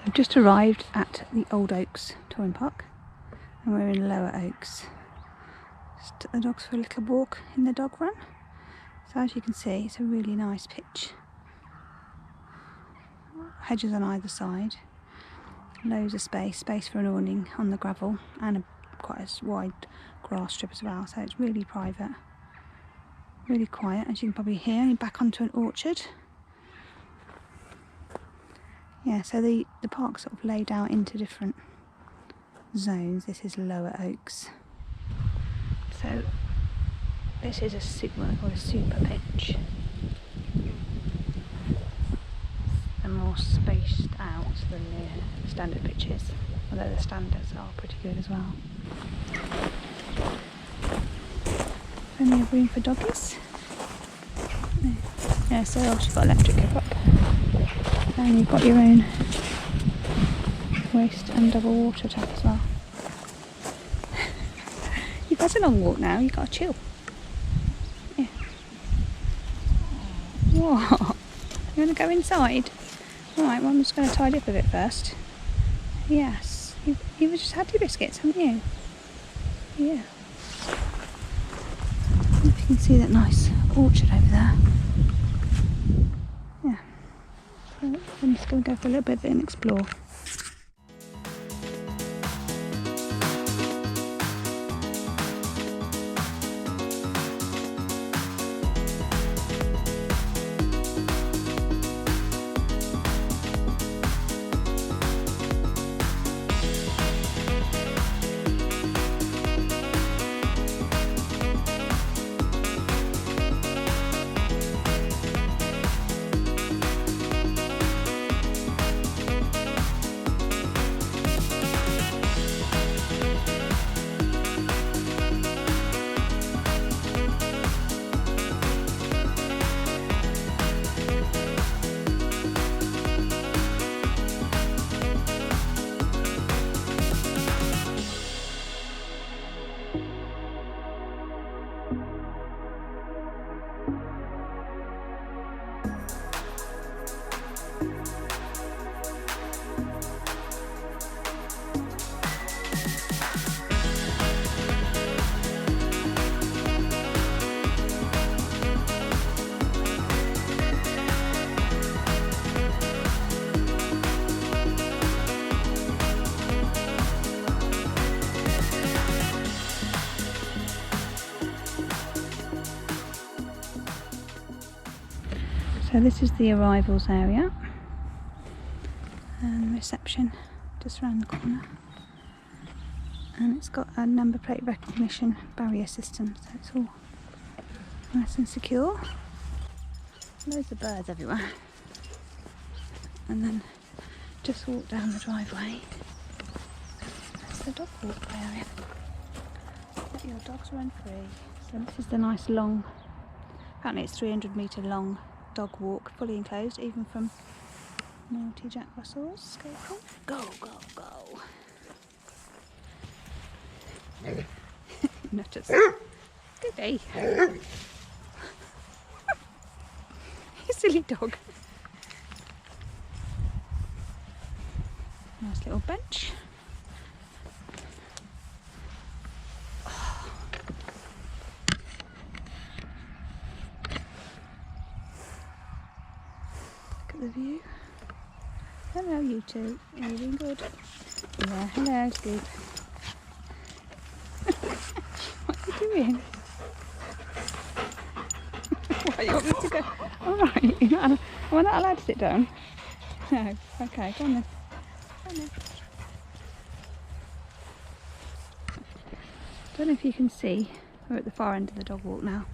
We've just arrived at the Old Oaks Touring Park and we're in Lower Oaks. Just took the dogs for a little walk in the dog run. So as you can see, it's a really nice pitch. Hedges on either side, loads of space for an awning on the gravel and quite a wide grass strip as well. So it's really private, really quiet, as you can probably hear. You're back onto an orchard. Yeah, so the park's sort of laid out into different zones. This is Lower Oaks. So this is what I call a super pitch. And more spaced out than the standard pitches, although the standards are pretty good as well. Plenty of room for doggies. Yeah, so you've got electric hook up. And you've got your own waste and double water tap as well. You've had a long walk now, you've got to chill. Yeah. What? You want to go inside? Alright, well I'm just going to tidy up a bit first. Yes. You've just had your biscuits, haven't you? Yeah. If you can see that nice orchard over there. Yeah. So I'm just going to go for a little bit of it and explore. So this is the arrivals area and reception just around the corner, and it's got a number plate recognition barrier system, so it's all nice and secure. Loads of birds everywhere, and then just walk down the driveway. That's the dog walk area. Let your dogs run free. So this is the nice long, apparently it's 300-metre long dog walk, fully enclosed, even from naughty Jack Russells. Go, go, go. Nutters. Good day. You silly dog. Nice little bench. The view. Hello you two, are you doing good? Yeah, hello Scoop. What are you doing? Why, you want me to go? Alright, am I not allowed to sit down? No, okay, go on then. Go on then. Don't know if you can see, we're at the far end of the dog walk now,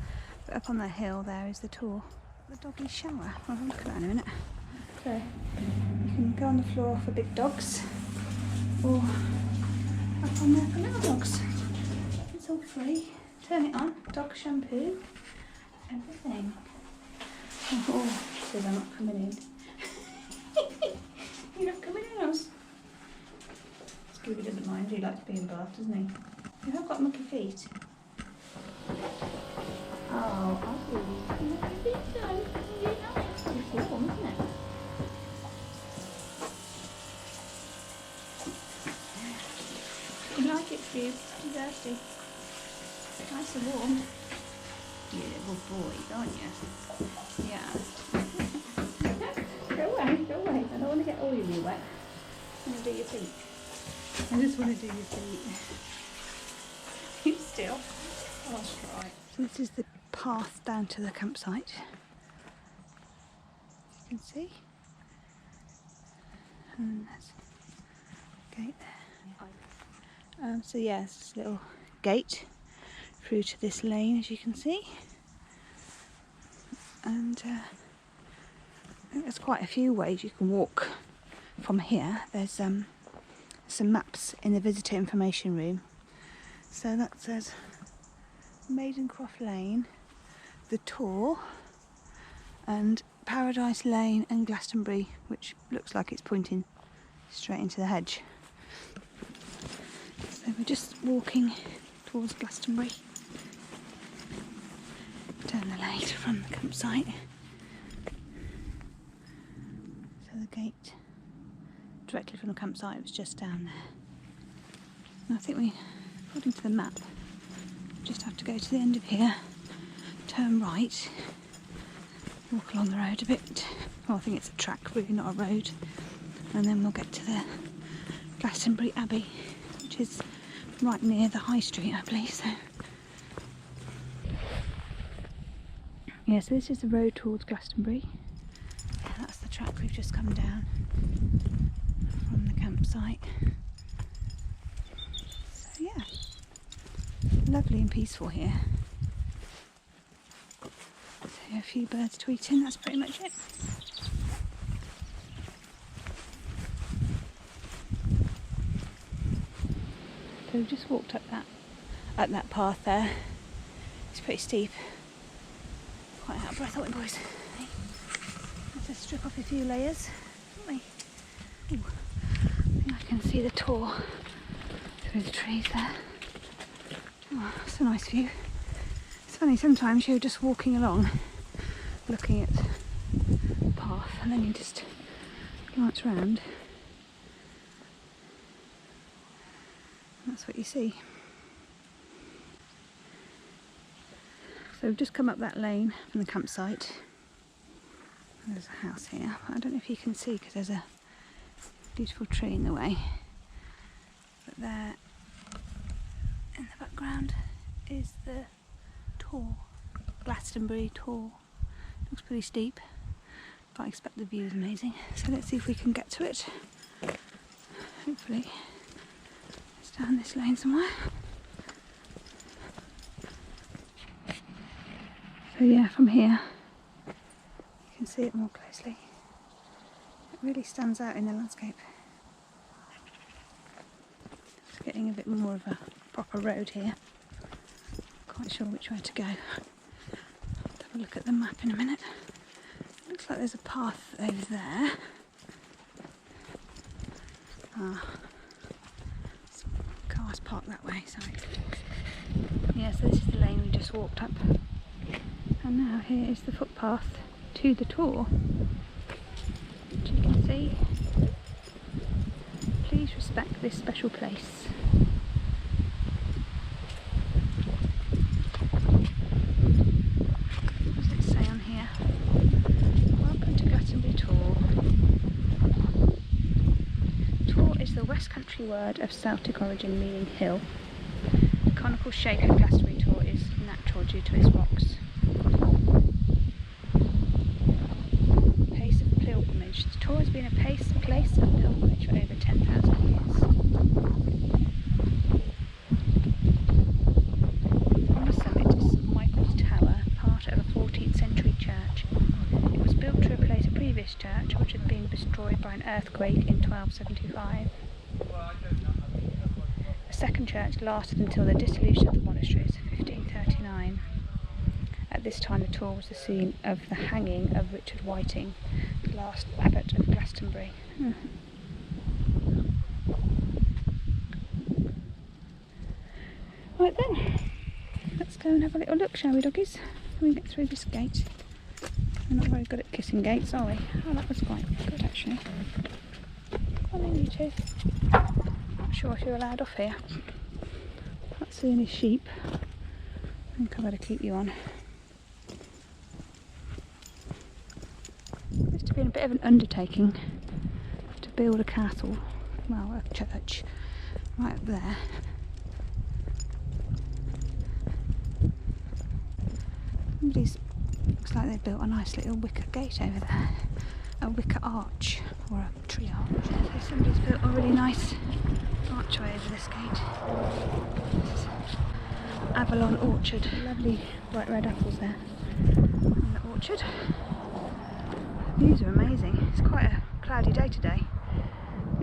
but up on that hill there is the Tor. The doggy shower. I'll have a look at that in a minute. So you can go on the floor for big dogs or up on there for little dogs. It's all free. Turn it on. Dog shampoo. Everything. Oh, it says I'm not coming in. You're not coming in, Oz. Scooby doesn't mind. He likes being bathed, doesn't he? You have got monkey feet. Oh, Ozzy. You have your feet done. You know it's pretty warm, isn't it? you. You thirsty? Nice and warm. You little boy, aren't you? Yeah. Go away, go away. I don't want to get all of you wet. I want to do your feet. I just want to do your feet. Keep still. Oh, that's right. So this is the path down to the campsite. You can see. And there's a gate there. So yeah, it's this little gate through to this lane, as you can see. And I think there's quite a few ways you can walk from here. There's some maps in the visitor information room. So that says Maidencroft Lane, the Tor, and Paradise Lane and Glastonbury, which looks like it's pointing straight into the hedge. So we're just walking towards Glastonbury, down the lane from the campsite. So the gate directly from the campsite was just down there. And I think we, according to the map, just have to go to the end of here, turn right, walk along the road a bit. Well, I think it's a track, really, not a road. And then we'll get to the Glastonbury Abbey, which is right near the high street, I believe. So yeah, so this is the road towards Glastonbury. Yeah, that's the track we've just come down from the campsite. So yeah, lovely and peaceful here. So a few birds tweeting, that's pretty much it. So we've just walked up that path there. It's pretty steep. Quite out of breath, aren't we, boys? Let's just strip off a few layers, don't we? Ooh, I think I can see the Tor through the trees there. Oh, it's a nice view. It's funny, sometimes you're just walking along, looking at the path, and then you just glance round. That's what you see. So we've just come up that lane from the campsite. There's a house here. I don't know if you can see because there's a beautiful tree in the way. But there in the background is the Tor, Glastonbury Tor. Looks pretty steep, but I expect the view is amazing. So let's see if we can get to it. Hopefully. Down this lane somewhere. So yeah, from here you can see it more closely. It really stands out in the landscape. It's getting a bit more of a proper road here. Quite sure which way to go. I'll have a look at the map in a minute. Looks like there's a path over there. Cars parked that way, sorry. Yeah, so this is the lane we just walked up. And now here is the footpath to the Tor. Which you can see. Please respect this special place. What does it say on here? Welcome to Glastonbury Tor. Tor is the West Country word of Celtic origin meaning hill. The conical shape of Glastonbury Tor is natural due to its rocks. Place of pilgrimage. The Tor has been a place of pilgrimage for over 10,000 years. On the summit is St Michael's Tower, part of a 14th century church. It was built to replace a previous church which had been destroyed by an earthquake in 1275. The second church lasted until the dissolution of the monasteries in 1539. At this time the Tor was the scene of the hanging of Richard Whiting, the last abbot of Glastonbury. Right then, let's go and have a little look, shall we, doggies? Can we get through this gate? We're not very good at kissing gates, are we? Oh, that was quite good actually. Come on in, you two. Not sure if you're allowed off here. see any sheep. I think I better keep you on. It used to be a bit of an undertaking to build a castle, well, a church, right up there. Looks like they built a nice little wicker gate over there. A wicker arch, or a tree arch. So somebody's built a really nice archway over this gate. This is Avalon Orchard. Lovely bright red apples there in the orchard. The views are amazing. It's quite a cloudy day today.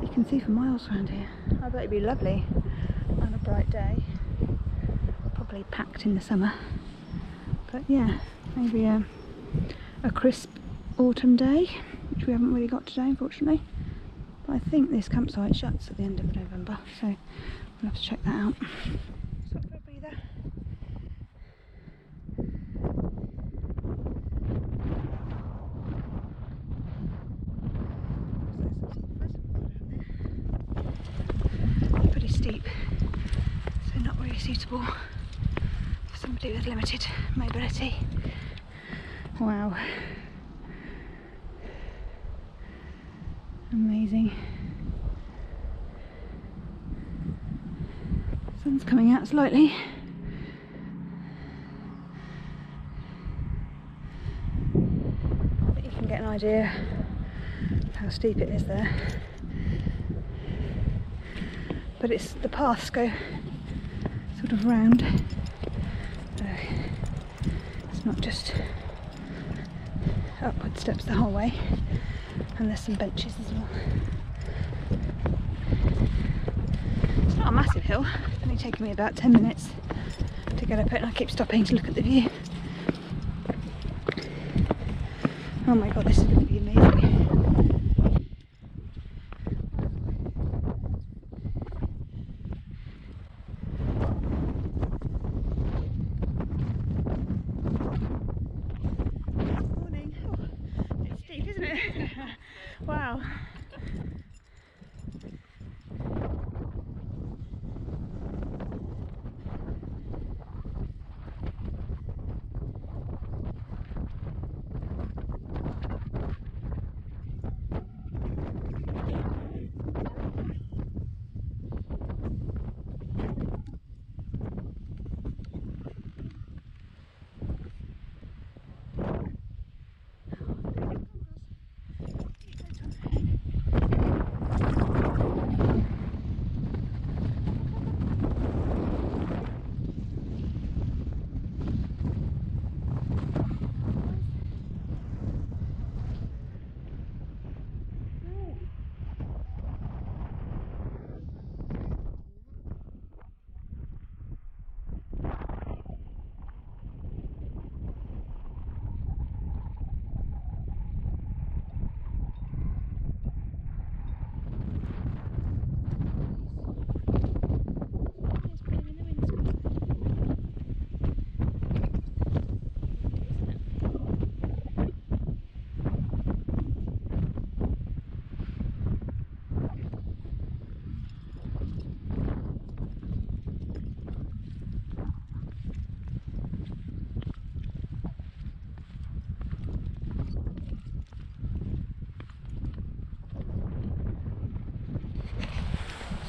You can see for miles around here. I bet it'd be lovely on a bright day. Probably packed in the summer. But yeah, maybe a crisp autumn day, which we haven't really got today, unfortunately. But I think this campsite shuts at the end of November, so we'll have to check that out. Stop for a breather. Pretty steep, so not really suitable for somebody with limited mobility. Wow. Amazing. Sun's coming out slightly. But you can get an idea how steep it is there. But the paths go sort of round. So it's not just upward steps the whole way. And there's some benches as well. It's not a massive hill. It's only taken me about 10 minutes to get up it, and I keep stopping to look at the view. Oh my god, this is going to be amazing. Morning. Oh, it's steep, isn't it? Wow.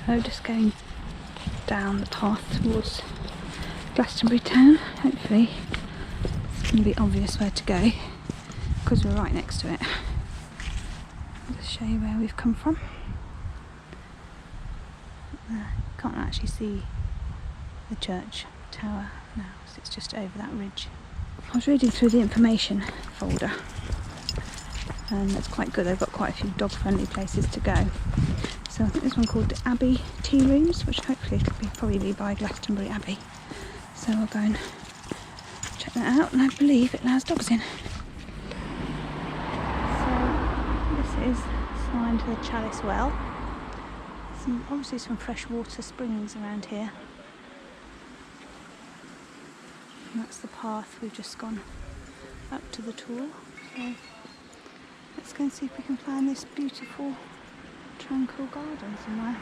So just going down the path towards Glastonbury town. Hopefully it's going to be obvious where to go because we're right next to it. I'll just show you where we've come from. Can't actually see the church tower now, so it's just over that ridge. I was reading through the information folder and that's quite good. They've got quite a few dog friendly places to go. So I think there's one called the Abbey Tea Rooms, which hopefully it'll probably be by Glastonbury Abbey. So I'll go and check that out, and I believe it allows dogs in. So this is a sign to the Chalice Well. Obviously some fresh water springs around here. And that's the path we've just gone up to the Tor. So let's go and see if we can find this beautiful tranquil garden somewhere.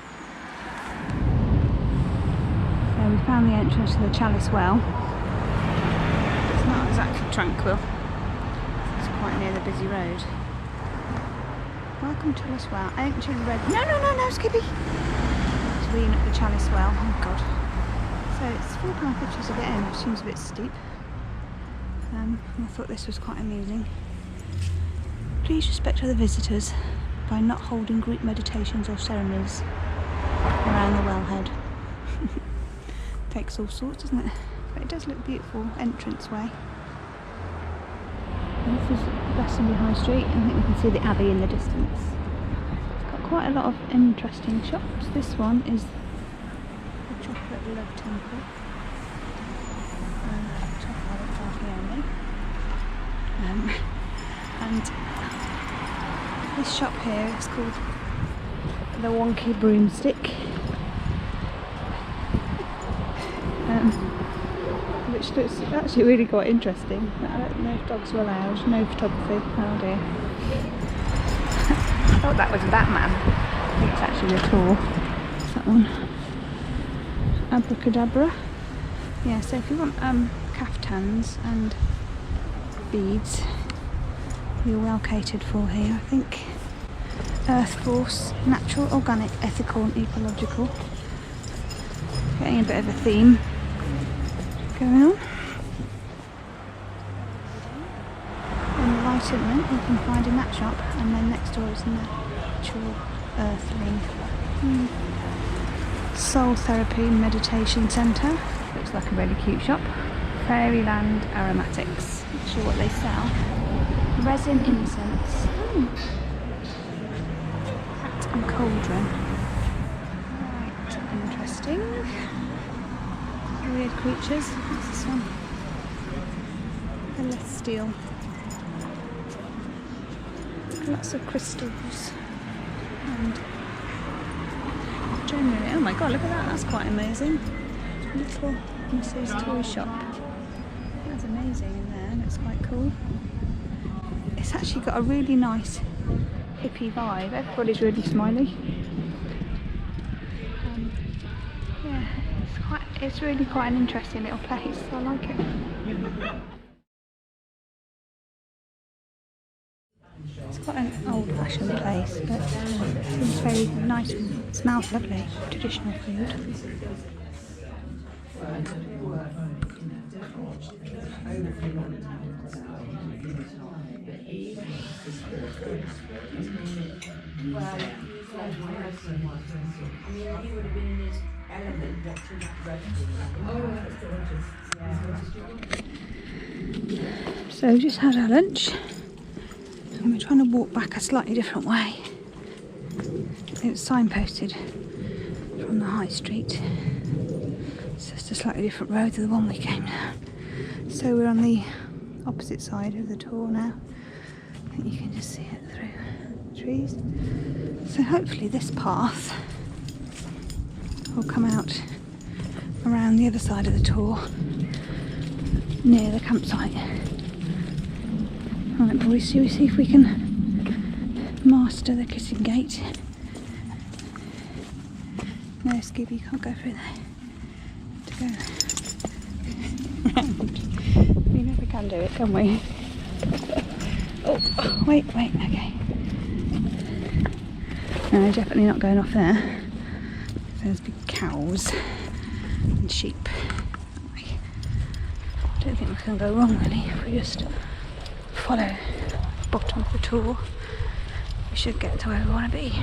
So So we found the entrance to the Chalice Well. It's not exactly tranquil. It's quite near the busy road. Welcome to Chalice Well. Ancient red. No, Skippy! So we're at the Chalice Well. Oh god. So it's £4.50 to get in, which seems a bit steep. I thought this was quite amusing. Please respect other visitors by not holding group meditations or ceremonies around the wellhead. Takes all sorts, doesn't it? But it does look beautiful entranceway. And this is Glastonbury High Street, and I think we can see the Abbey in the distance. It's got quite a lot of interesting shops. This one is the Chocolate Love Temple. Chocolate coffee only. And this shop here is called the Wonky Broomstick, which looks actually really quite interesting. I don't know if dogs are allowed, no photography, oh dear. I thought that was Batman. I think it's actually a Tor. What's that one? Abracadabra. Yeah, so if you want caftans and beads, you're well catered for here, I think. Earth Force, natural, organic, ethical and ecological. Getting a bit of a theme going on. Enlightenment you can find in that shop, and then next door is Natural Earthling. Soul Therapy Meditation Centre. Looks like a really cute shop. Fairyland Aromatics. Not sure what they sell. Resin incense. Hat and cauldron. Right, interesting. Weird creatures. What's this one? Celestial. Lots of crystals. And generally, oh my god, look at that, that's quite amazing. Little Mrs. Toy Shop. That's amazing in there, looks quite cool. It's actually got a really nice hippie vibe. Everybody's really smiley. Yeah, it's really quite an interesting little place. I like it. It's quite an old-fashioned place, but it's very nice and smells lovely. Traditional food. So we just had our lunch and we're trying to walk back a slightly different way. It was signposted from the high street. It's just a slightly different road to the one we came down. So we're on the opposite side of the Tor now. I think you can just see it through the trees. So hopefully this path will come out around the other side of the Tor, near the campsite. Right, but we see if we can master the kissing gate. No, Scooby, you can't go through there. To go round. We never can do it, can we? Oh, wait, okay. No, definitely not going off there. There's big cows and sheep. I don't think we can go wrong really if we just follow the bottom of the Tor. We should get to where we want to be.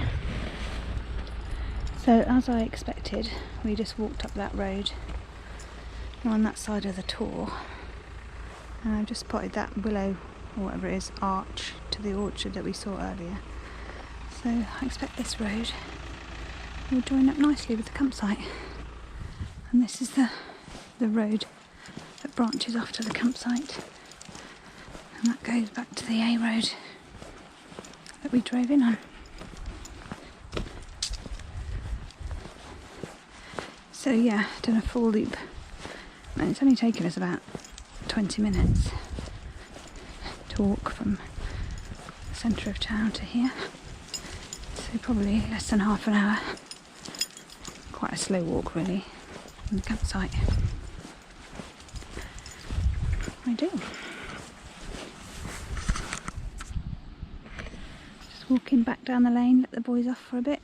So as I expected, we just walked up that road on that side of the Tor, and I've just spotted that willow or whatever it is arch to the orchard that we saw earlier. So I expect this road will join up nicely with the campsite, and this is the road that branches off to the campsite, and that goes back to the A road that we drove in on. So yeah, done a full loop, and it's only taken us about 20 minutes to walk from the centre of town to here, so probably less than half an hour. Quite a slow walk really, from the campsite. I do. Just walking back down the lane, let the boys off for a bit.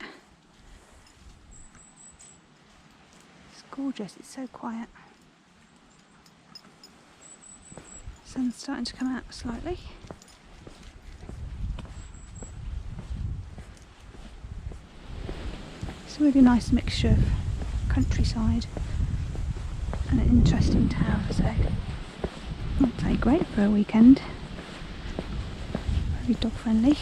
It's gorgeous, it's so quiet. Sun's starting to come out slightly. It's a really nice mixture of countryside and an interesting town, so I'd say great for a weekend. Very dog friendly.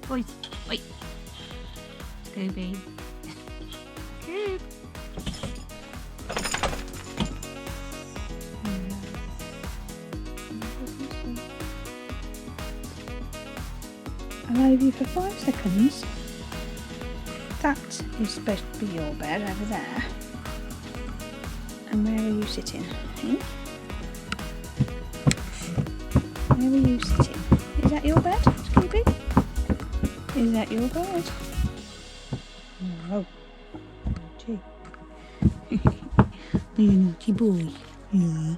Boys, wait. Scooby. Good. I'll leave you for 5 seconds. That is supposed to be your bed over there. And where are you sitting? Hmm? Where are you sitting? Is that your bed, Scooby? Is that your bed? Oh, gee. You naughty boy. Yeah.